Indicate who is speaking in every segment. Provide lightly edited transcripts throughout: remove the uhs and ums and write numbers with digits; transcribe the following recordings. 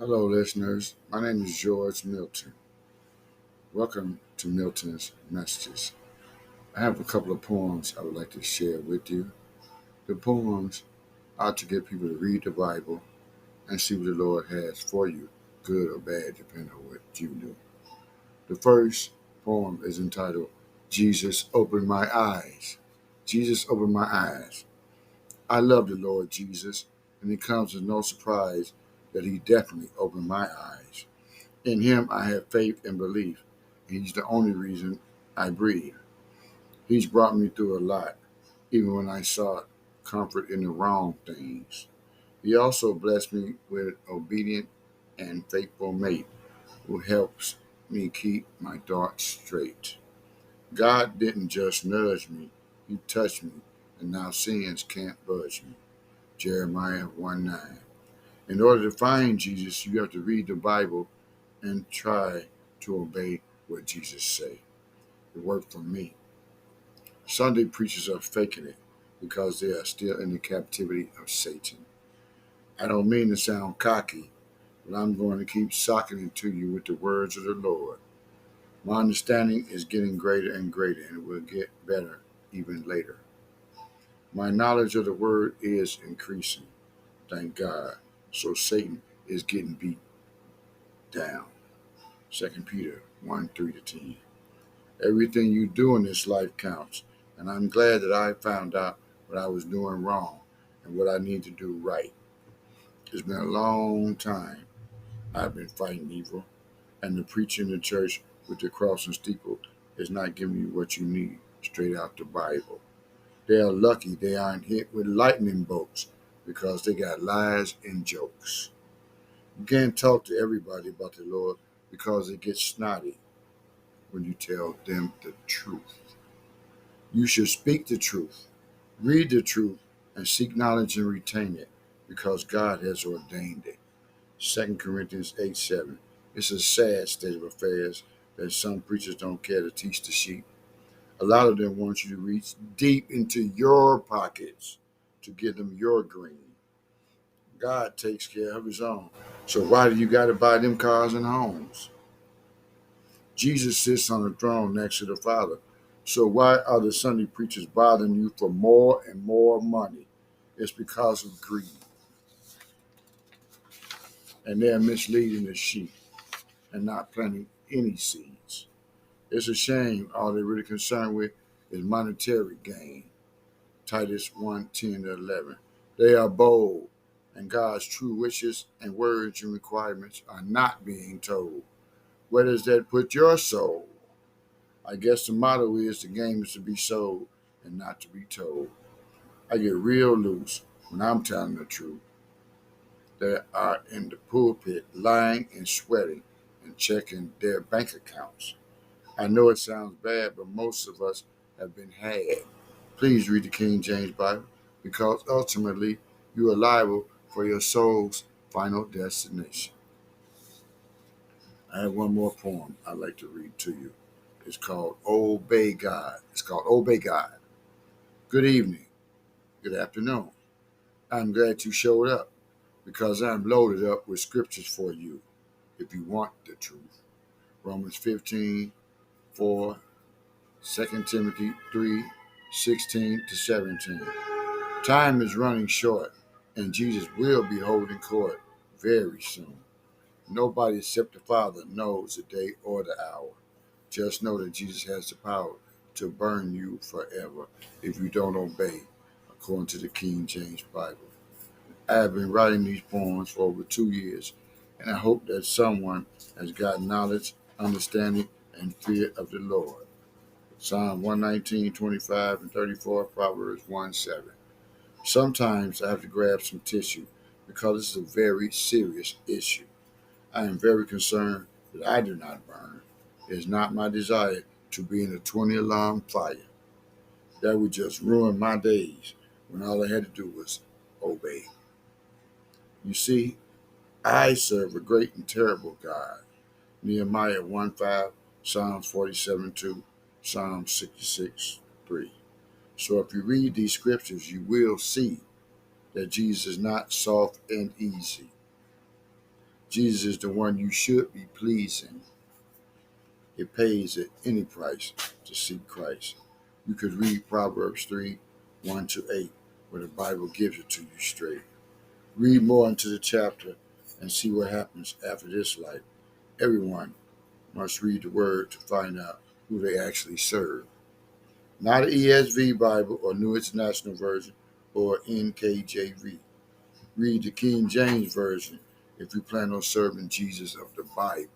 Speaker 1: Hello, listeners. My name is George Milton. Welcome to Milton's Messages. I have a couple of poems I would like to share with you. The poems are to get people to read the Bible and see what the Lord has for you, good or bad, depending on what you do. The first poem is entitled, Jesus Opened My Eyes. Jesus opened my eyes. I love the Lord Jesus, and it comes as no surprise that He definitely opened my eyes. In Him I have faith and belief. He's the only reason I breathe. He's brought me through a lot, even when I sought comfort in the wrong things. He also blessed me with an obedient and faithful mate who helps me keep my thoughts straight. God didn't just nudge me, He touched me, and now sins can't budge me. Jeremiah 1:9. In order to find Jesus, you have to read the Bible and try to obey what Jesus say. It worked for me. Sunday preachers are faking it because they are still in the captivity of Satan. I don't mean to sound cocky, but I'm going to keep socking it to you with the words of the Lord. My understanding is getting greater and greater, and it will get better even later. My knowledge of the word is increasing, thank God. So Satan is getting beat down. 2 Peter 1:3-10. Everything you do in this life counts, and I'm glad that I found out what I was doing wrong and what I need to do right. It's been a long time I've been fighting evil, and the preacher in the church with the cross and steeple is not giving you what you need straight out the Bible. They are lucky they aren't hit with lightning bolts because they got lies and jokes. You can't talk to everybody about the Lord because they get snotty when you tell them the truth. You should speak the truth, read the truth, and seek knowledge and retain it, because God has ordained it. 2 Corinthians 8:7. It's a sad state of affairs that some preachers don't care to teach the sheep. A lot of them want you to reach deep into your pockets to give them your green. God takes care of His own. So why do you got to buy them cars and homes? Jesus sits on the throne next to the Father. So why are the Sunday preachers bothering you for more and more money? It's because of greed. And they're misleading the sheep and not planting any seeds. It's a shame all they're really concerned with is monetary gain. Titus 1:10-11. They are bold, and God's true wishes and words and requirements are not being told. Where does that put your soul? I guess the motto is the game is to be sold and not to be told. I get real loose when I'm telling the truth. They are in the pulpit lying and sweating and checking their bank accounts. I know it sounds bad, but most of us have been had. Please read the King James Bible because ultimately you are liable for your soul's final destination. I have one more poem I'd like to read to you. It's called Obey God. It's called Obey God. Good evening. Good afternoon. I'm glad you showed up because I'm loaded up with scriptures for you if you want the truth. Romans 15:4, 2 Timothy 3:16-17. Time is running short, and Jesus will be holding court very soon. Nobody except the Father knows the day or the hour. Just know that Jesus has the power to burn you forever if you don't obey, according to the King James Bible. I have been writing these poems for over 2 years, and I hope that someone has got knowledge, understanding, and fear of the Lord. Psalm 119:25-34, Proverbs 1:7. Sometimes I have to grab some tissue because it's a very serious issue. I am very concerned that I do not burn. It is not my desire to be in a 20 alarm fire. That would just ruin my days when all I had to do was obey. You see, I serve a great and terrible God. Nehemiah 1:5, Psalms 47:2, Psalm 66:3. So if you read these scriptures, you will see that Jesus is not soft and easy. Jesus is the one you should be pleasing. It pays at any price to seek Christ. You could read Proverbs 3, 1 to 8, where the Bible gives it to you straight. Read more into the chapter and see what happens after this life. Everyone must read the word to find out who they actually serve. Not an ESV Bible or New International Version or NKJV. Read the King James Version if you plan on serving Jesus of the Bible,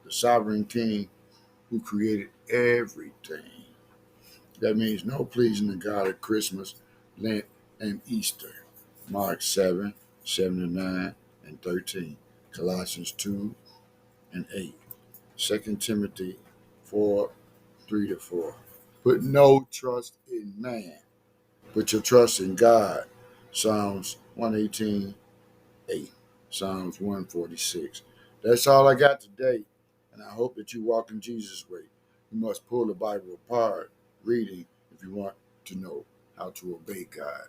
Speaker 1: the sovereign King who created everything. That means no pleasing to God at Christmas, Lent, and Easter. Mark 7, 7 to 9, and 13. Colossians 2 and 8. 2 Timothy 4, 3 to 4. Put no trust in man. Put your trust in God. Psalms 118, 8. Psalms 146. That's all I got today, and I hope that you walk in Jesus' way. You must pull the Bible apart, reading, if you want to know how to obey God.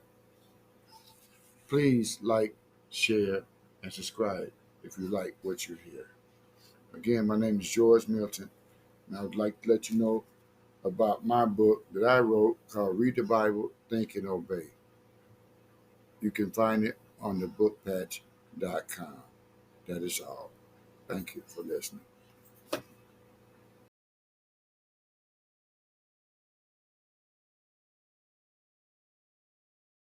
Speaker 1: Please like, share, and subscribe if you like what you hear. Again, my name is George Milton, and I would like to let you know about my book that I wrote called Read the Bible, Think and Obey. You can find it on thebookpatch.com. That is all. Thank you for listening.